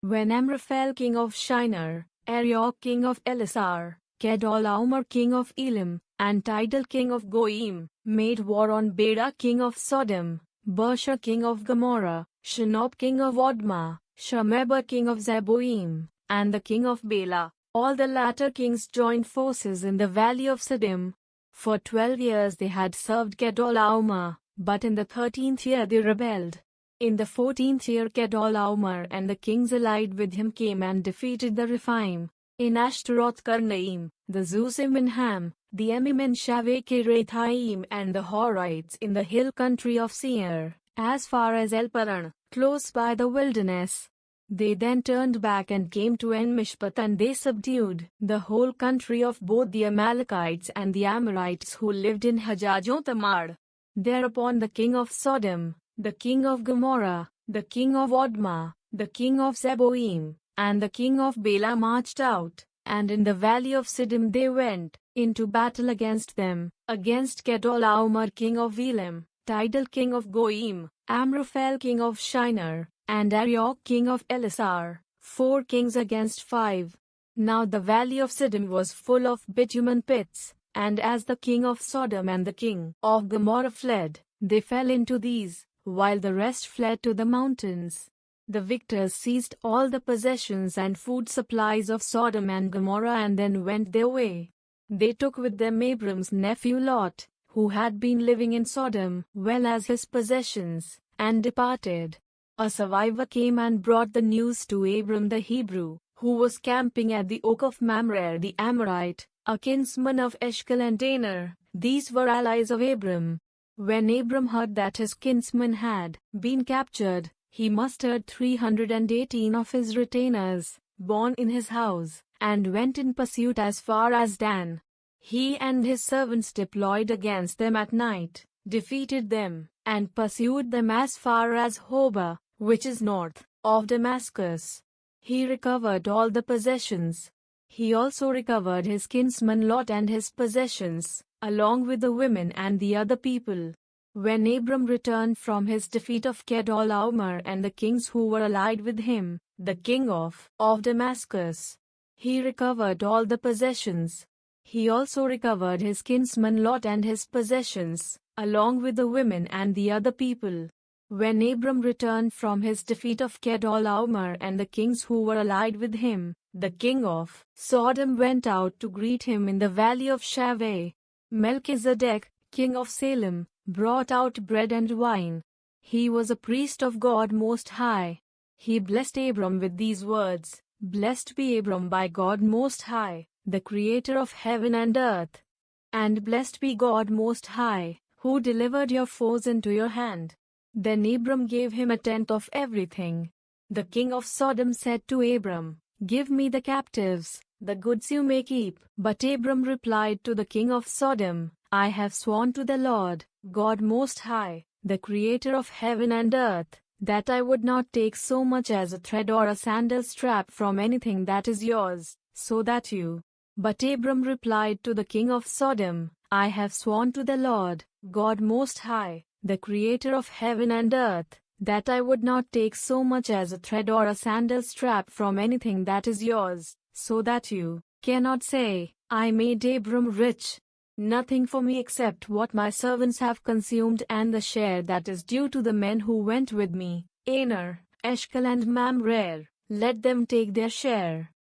When Amraphel king of Shinar, Arioch king of Elasar, Kedorlaomer king of Elam, and Tidal king of Goyim, made war on Bela king of Sodom, Bersha king of Gomorrah, Shinob king of Admah, Shemeber king of Zeboim, and the king of Bela, all the latter kings joined forces in the valley of Siddim. For 12 years they had served Kedorlaomer, but in the 13th year they rebelled. In the 14th year Kedorlaomer and the kings allied with him came and defeated the Rephaim, in Ashtaroth Karnaim, the Zuzim in Ham, the Emim in Shaveh-Kiriathaim, and the Horites in the hill country of Seir, as far as El-Paran, close by the wilderness. They then turned back and came to En-Mishpat, and they subdued the whole country of both the Amalekites and the Amorites who lived in Hajajoth-Tamar. Thereupon the king of Sodom, the king of Gomorrah, the king of Admah, the king of Zeboim, and the king of Bela marched out, and in the valley of Siddim they went into battle against them, against Kedorlaomer king of Elam, Tidal king of Goyim, Amraphel king of Shinar, and Arioch king of Elasar, 4 kings against 5. Now the valley of Siddim was full of bitumen pits, and as the king of Sodom and the king of Gomorrah fled, they fell into these, while the rest fled to the mountains. The victors seized all the possessions and food supplies of Sodom and Gomorrah and then went their way. They took with them Abram's nephew Lot, who had been living in Sodom, well as his possessions, and departed. A survivor came and brought the news to Abram the Hebrew, who was camping at the oak of Mamre the Amorite, a kinsman of Eshcol and Aner. These were allies of Abram. When Abram heard that his kinsman had been captured, he mustered 318 of his retainers, born in his house, and went in pursuit as far as Dan. He and his servants deployed against them at night, defeated them, and pursued them as far as Hobah, which is north of Damascus. He recovered all the possessions. He also recovered his kinsman Lot and his possessions, along with the women and the other people. When Abram returned from his defeat of Kedorlaomer and the kings who were allied with him, the king of Damascus, he recovered all the possessions. He also recovered his kinsman Lot and his possessions, along with the women and the other people. When Abram returned from his defeat of Kedorlaomer and the kings who were allied with him, the king of Sodom went out to greet him in the valley of Shaveh. Melchizedek, king of Salem, brought out bread and wine. He was a priest of God Most High. He blessed Abram with these words, "Blessed be Abram by God Most High, the creator of heaven and earth. And blessed be God Most High, who delivered your foes into your hand." Then Abram gave him 1/10 of everything. The king of Sodom said to Abram, "Give me the captives, the goods you may keep." But Abram replied to the king of Sodom, "I have sworn to the Lord, God Most High, the creator of heaven and earth, that I would not take so much as a thread or a sandal strap from anything that is yours, so that you." But Abram replied to the king of Sodom, "I have sworn to the Lord, God Most High, the creator of heaven and earth, that I would not take so much as a thread or a sandal strap from anything that is yours, so that you cannot say, 'I made Abram rich.' Nothing for me except what my servants have consumed and the share that is due to the men who went with me, Aner, Eshcol and Mamre. Let them take their share."